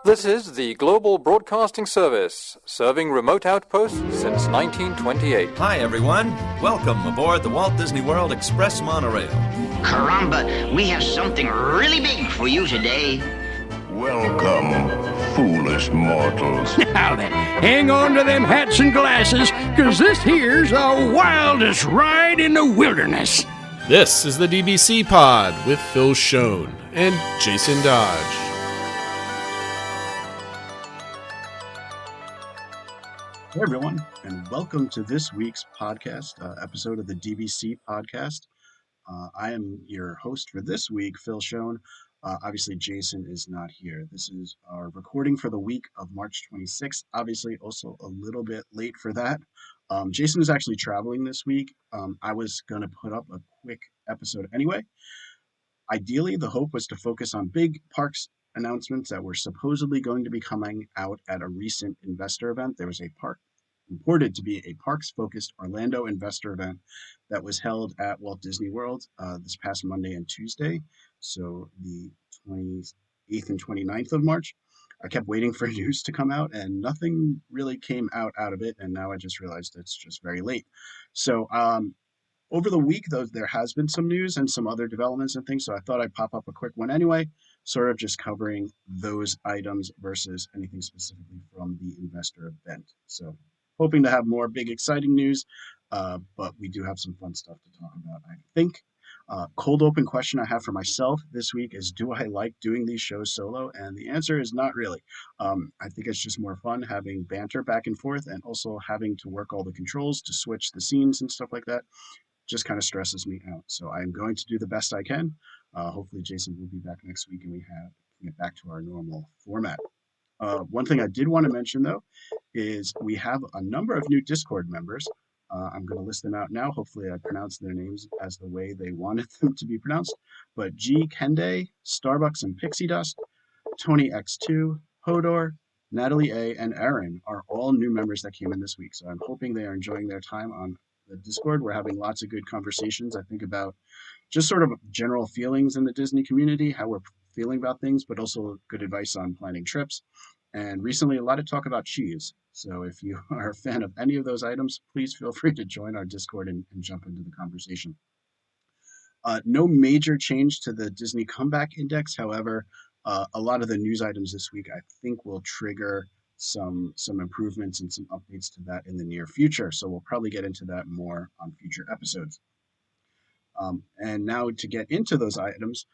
This is the Global Broadcasting Service, serving remote outposts since 1928. Hi, everyone. Welcome aboard the Walt Disney World Express Monorail. Caramba, we have something really big for you today. Welcome, foolish mortals. Now then, hang on to them hats and glasses, because this here's the wildest ride in the wilderness. This is the DBC Pod with Phil Schoen and Jason Dodge. Hey everyone, and welcome to this week's podcast, episode of the DBC podcast. I am your host for this week, Phil Schoen. Obviously, Jason is not here. This is our recording for the week of March 26th. Obviously, also a little bit late for that. Jason is actually traveling this week. I was going to put up a quick episode anyway. Ideally, the hope was to focus on big parks announcements that were supposedly going to be coming out at a recent investor event. There was reported to be a parks-focused Orlando investor event that was held at Walt Disney World this past Monday and Tuesday, so the 28th and 29th of March. I kept waiting for news to come out, and nothing really came out of it, and now I just realized it's just very late. So over the week, though, there has been some news and some other developments and things, so I thought I'd pop up a quick one anyway, sort of just covering those items versus anything specifically from the investor event. So hoping to have more big, exciting news, but we do have some fun stuff to talk about, I think. Cold open question I have for myself this week is, do I like doing these shows solo? And the answer is not really. I think it's just more fun having banter back and forth, and also having to work all the controls to switch the scenes and stuff like that just kind of stresses me out. So I'm going to do the best I can. Hopefully Jason will be back next week and we can get back to our normal format. One thing I did want to mention, though, is we have a number of new Discord members. I'm going to list them out now. Hopefully I pronounced their names as the way they wanted them to be pronounced. But G. Kende, Starbucks and Pixie Dust, Tony X2, Hodor, Natalie A., and Aaron are all new members that came in this week. So I'm hoping they are enjoying their time on the Discord. We're having lots of good conversations, I think, about just sort of general feelings in the Disney community, how we're feeling about things, but also good advice on planning trips. And recently, a lot of talk about cheese. So if you are a fan of any of those items, please feel free to join our Discord and jump into the conversation. No major change to the Disney Comeback Index. However, a lot of the news items this week, I think, will trigger some improvements and some updates to that in the near future. So we'll probably get into that more on future episodes. And now to get into those items,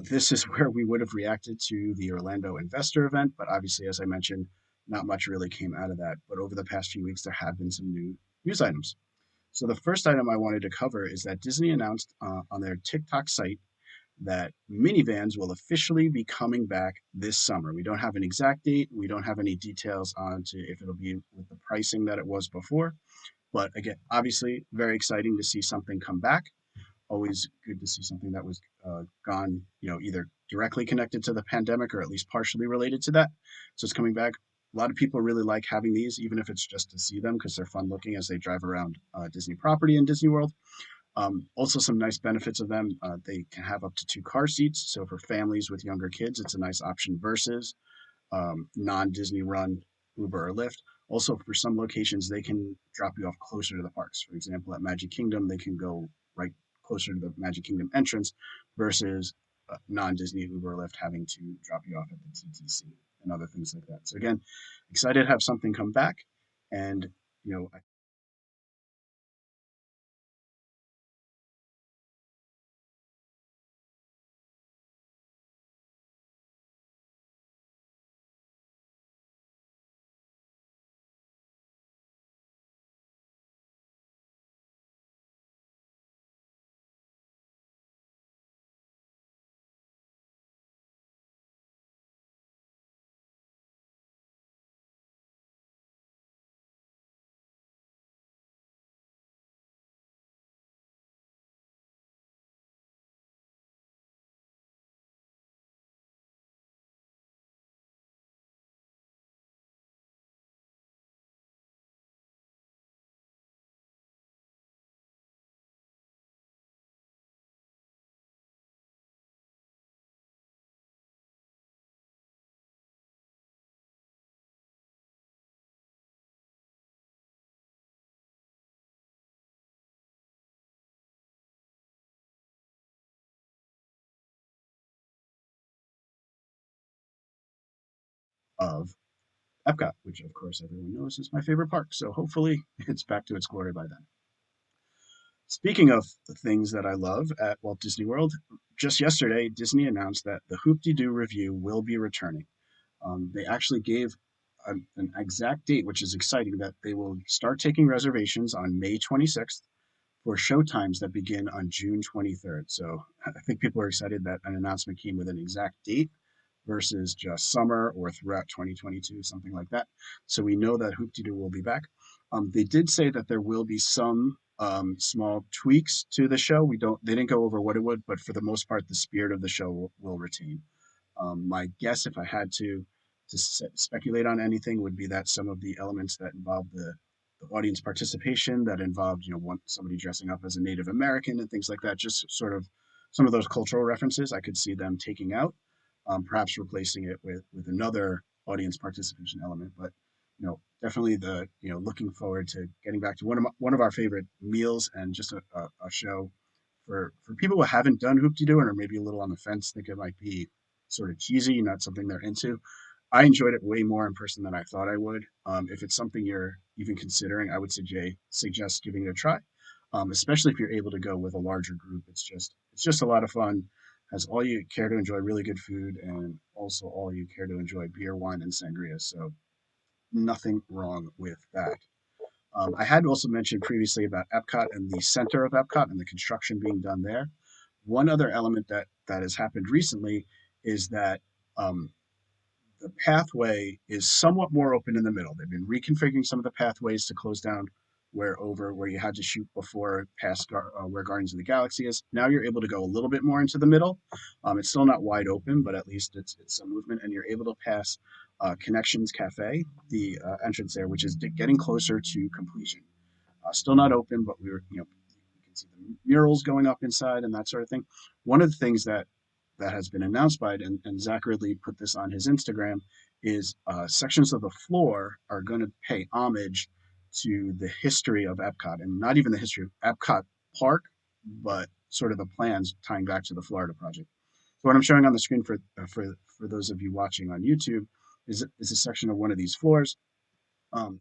this is where we would have reacted to the Orlando investor event, but obviously, as I mentioned, not much really came out of that. But over the past few weeks, there have been some new news items. So the first item I wanted to cover is that Disney announced on their TikTok site that minivans will officially be coming back this summer. We don't have an exact date. We don't have any details on to if it'll be with the pricing that it was before. But again, obviously, very exciting to see something come back. Always good to see something that was gone, either directly connected to the pandemic or at least partially related to that. So it's coming back. A lot of people really like having these, even if it's just to see them, because they're fun looking as they drive around Disney property in Disney World. Also, some nice benefits of them. They can have up to 2 car seats. So for families with younger kids, it's a nice option versus non-Disney run Uber or Lyft. Also, for some locations, they can drop you off closer to the parks. For example, at Magic Kingdom, they can go right closer to the Magic Kingdom entrance versus non-Disney Uber or Lyft having to drop you off at the TTC and other things like that. So again, excited to have something come back. And, of Epcot, which of course everyone knows is my favorite park. So hopefully it's back to its glory by then. Speaking of the things that I love at Walt Disney World, just yesterday, Disney announced that the Hoop-Dee-Doo Review will be returning. They actually gave an exact date, which is exciting, that they will start taking reservations on May 26th for show times that begin on June 23rd. So I think people are excited that an announcement came with an exact date versus just summer or throughout 2022, something like that. So we know that Hoop-Dee-Doo will be back. They did say that there will be some small tweaks to the show. They didn't go over what it would, but for the most part, the spirit of the show will retain. My guess, if I had to speculate on anything, would be that some of the elements that involve the audience participation, that involved, somebody dressing up as a Native American and things like that, just sort of some of those cultural references, I could see them taking out, perhaps replacing it with another audience participation element. But definitely looking forward to getting back to one of our favorite meals, and just a show for people who haven't done Hoop-Dee-Doo and are maybe a little on the fence, think it might be sort of cheesy, not something they're into. I enjoyed it way more in person than I thought I would. If it's something you're even considering, I would suggest giving it a try, especially if you're able to go with a larger group. It's just a lot of fun. Has all you care to enjoy really good food, and also all you care to enjoy beer, wine, and sangria. So nothing wrong with that. I had also mentioned previously about Epcot and the center of Epcot and the construction being done there. One other element that has happened recently is that the pathway is somewhat more open in the middle. They've been reconfiguring some of the pathways to close down where you had to shoot before past where Guardians of the Galaxy is. Now you're able to go a little bit more into the middle. It's still not wide open, but at least it's some movement, and you're able to pass Connections Cafe, the entrance there, which is getting closer to completion. Still not open, but you can see the murals going up inside and that sort of thing. One of the things that has been announced by it, and Zach Ridley put this on his Instagram, is sections of the floor are going to pay homage to the history of Epcot, and not even the history of Epcot Park, but sort of the plans tying back to the Florida project. So what I'm showing on the screen for those of you watching on YouTube is a section of one of these floors. Um,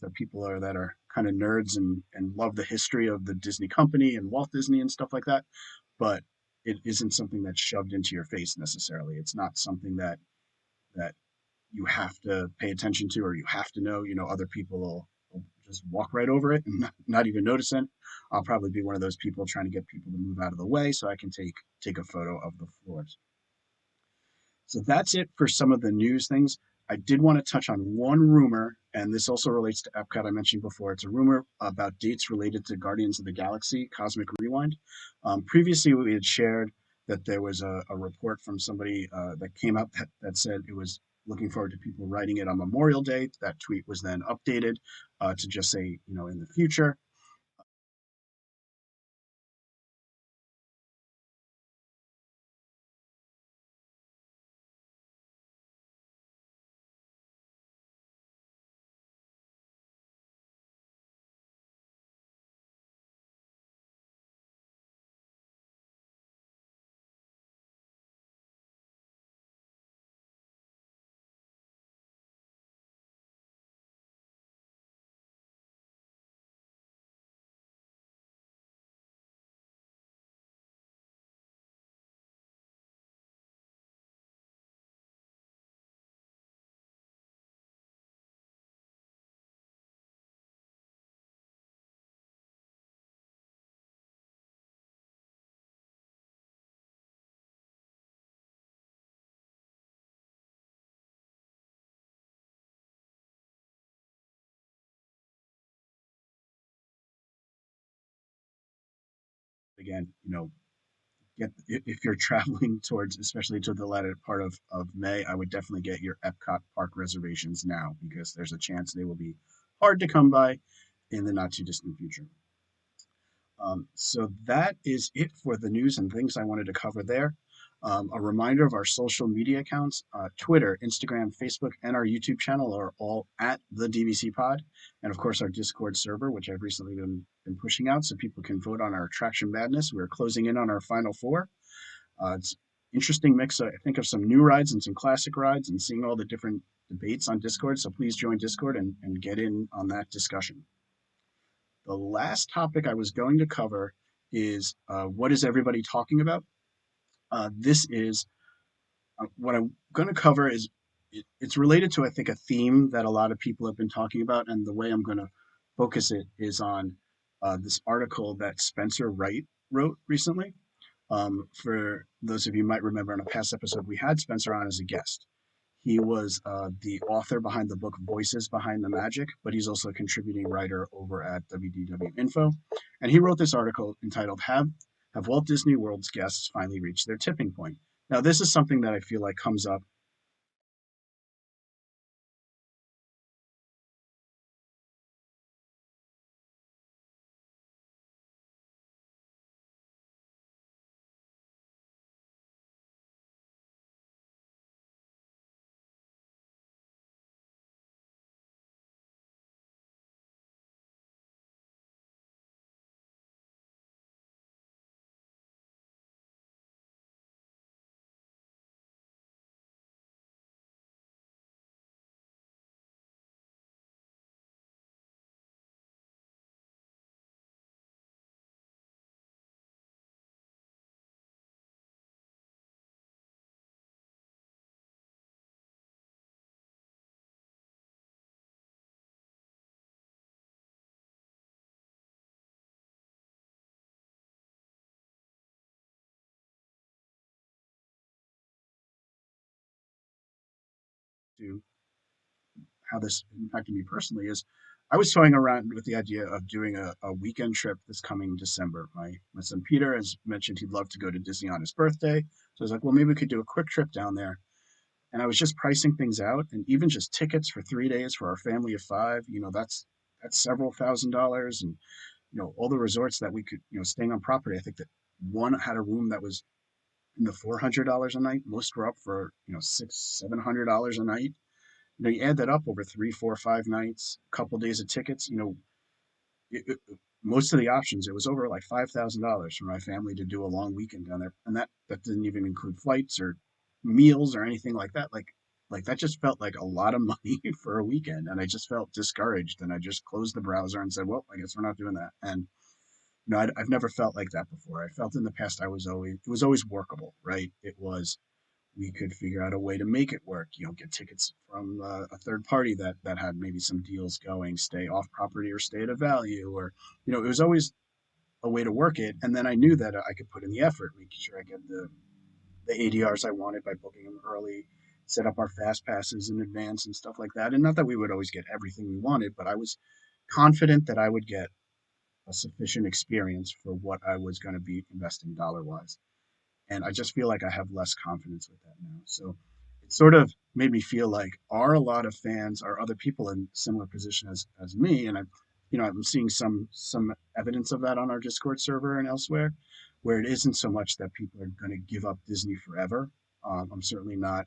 that people that are kind of nerds and love the history of the Disney company and Walt Disney and stuff like that, but it isn't something that's shoved into your face necessarily. It's not something that you have to pay attention to, or you have to know. Other people will just walk right over it and not even notice it. I'll probably be one of those people trying to get people to move out of the way so I can take a photo of the floors. So that's it for some of the news things. I did want to touch on one rumor, and this also relates to Epcot. I mentioned before. It's a rumor about dates related to Guardians of the Galaxy Cosmic Rewind. Previously, we had shared that there was a report from somebody that came up that said it was looking forward to people writing it on Memorial Day. That tweet was then updated to just say, in the future. again, if you're traveling towards, especially to the latter part of May, I would definitely get your Epcot park reservations now because there's a chance they will be hard to come by in the not too distant future. So that is it for the news and things I wanted to cover there. A reminder of our social media accounts, Twitter, Instagram, Facebook, and our YouTube channel are all at the DVC Pod. And of course, our Discord server, which I've recently been pushing out so people can vote on our Attraction Madness. We're closing in on our final four. It's interesting mix, I think, of some new rides and some classic rides and seeing all the different debates on Discord. So please join Discord and get in on that discussion. The last topic I was going to cover is what is everybody talking about? This is what I'm going to cover is it's related to, I think, a theme that a lot of people have been talking about. And the way I'm going to focus it is on this article that Spenser Wright wrote recently. For those of you who might remember in a past episode, we had Spenser on as a guest. He was the author behind the book Voices Behind the Magic, but he's also a contributing writer over at WDW Info. And he wrote this article entitled Have Walt Disney World's Guests Finally Reached Their Tipping Point? Now, this is something that I feel like comes up to how this impacted me personally is I was toying around with the idea of doing a weekend trip this coming December. My son Peter has mentioned he'd love to go to Disney on his birthday. So I was like, well, maybe we could do a quick trip down there. And I was just pricing things out, and even just tickets for 3 days for our family of five, that's several $1,000s. And all the resorts that we could, staying on property. I think that one had a room that was in the $400 a night. Most were up for $600-700 a night. You add that up over 3, 4, 5 nights, a couple days of tickets. Most of the options, it was over like $5,000 for my family to do a long weekend down there, and that didn't even include flights or meals or anything like that. Like that just felt like a lot of money for a weekend, and I just felt discouraged, and I just closed the browser and said, "Well, I guess we're not doing that." And I've never felt like that before. I felt in the past it was always workable, right? It was we could figure out a way to make it work. Get tickets from a third party that had maybe some deals going, stay off property or stay at a value, or it was always a way to work it. And then I knew that I could put in the effort, making sure I get the ADRs I wanted by booking them early, set up our fast passes in advance and stuff like that. And not that we would always get everything we wanted, but I was confident that I would get a sufficient experience for what I was going to be investing dollar wise. And I just feel like I have less confidence with that now. So it sort of made me feel like are a lot of fans, are other people in similar position as me? And I'm seeing some evidence of that on our Discord server and elsewhere, where it isn't so much that people are going to give up Disney forever. I'm certainly not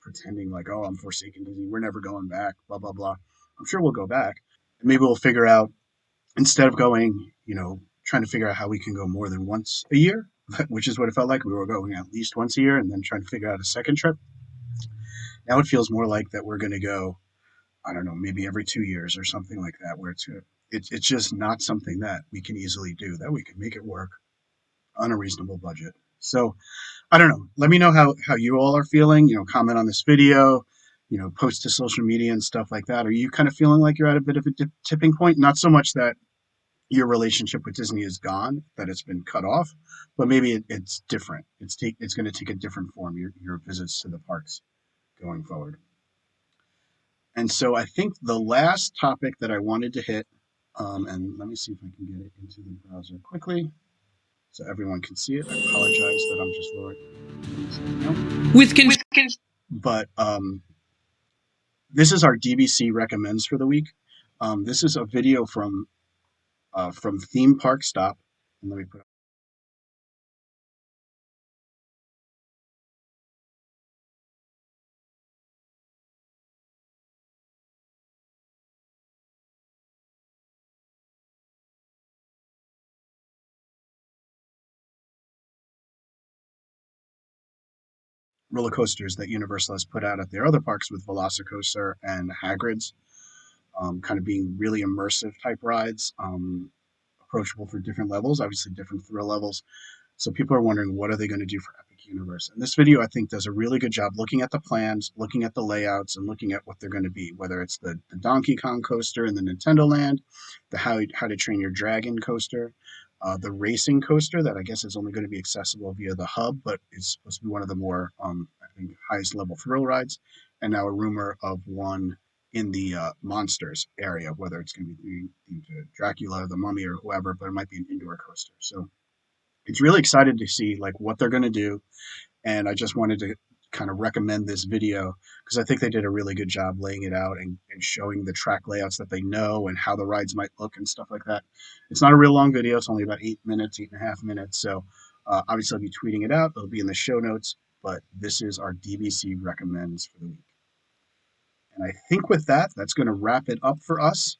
pretending like, oh, I'm forsaking Disney. We're never going back, blah, blah, blah. I'm sure we'll go back. And maybe we'll figure out, instead of going, trying to figure out how we can go more than once a year, which is what it felt like. We were going at least once a year and then trying to figure out a second trip. Now it feels more like that we're going to go, I don't know, maybe every 2 years or something like that, where it's just not something that we can easily do, that we can make it work on a reasonable budget. So I don't know. Let me know how you all are feeling. Comment on this video, post to social media and stuff like that. Are you kind of feeling like you're at a bit of a tipping point? Not so much that your relationship with Disney is gone, that it's been cut off, but maybe it's different. It's going to take a different form, your visits to the parks going forward. And so I think the last topic that I wanted to hit, and let me see if I can get it into the browser quickly. so everyone can see it. I apologize that I'm just lowering. But this is our DBC recommends for the week. This is a video from Theme Park Stop. And let me put roller coasters that Universal has put out at their other parks with Velocicoaster and Hagrid's, kind of being really immersive type rides, approachable for different levels, obviously different thrill levels. So people are wondering, what are they going to do for Epic Universe? And this video, I think, does a really good job looking at the plans, looking at the layouts, and looking at what they're going to be, whether it's the Donkey Kong coaster in the Nintendo Land, the How to Train Your Dragon coaster, the racing coaster that I guess is only going to be accessible via the hub, but is supposed to be one of the more, I think, highest level thrill rides. And now a rumor of one in the monsters area, whether it's going to be themed to Dracula, the Mummy, or whoever, but it might be an indoor coaster. So it's really excited to see like what they're going to do, and I just wanted to kind of recommend this video because I think they did a really good job laying it out and showing the track layouts that they know and how the rides might look and stuff like that. It's not a real long video. It's only about 8 minutes, 8.5 minutes. So obviously I'll be tweeting it out. It'll be in the show notes, but this is our DBC recommends for the week. And I think with that, that's going to wrap it up for us.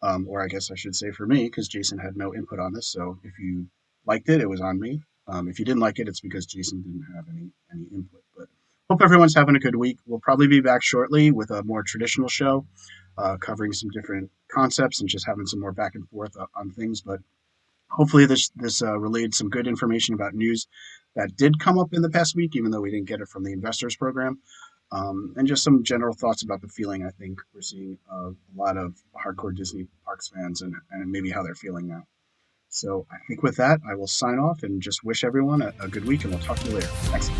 Or I guess I should say for me, because Jason had no input on this. So if you liked it, it was on me. If you didn't like it, it's because Jason didn't have any input. But hope everyone's having a good week. We'll probably be back shortly with a more traditional show, covering some different concepts and just having some more back and forth on things. But hopefully this relayed some good information about news that did come up in the past week, even though we didn't get it from the investors program. And just some general thoughts about the feeling I think we're seeing a lot of hardcore Disney Parks fans and maybe how they're feeling now. So I think with that, I will sign off and just wish everyone a good week, and we'll talk to you later. Thanks.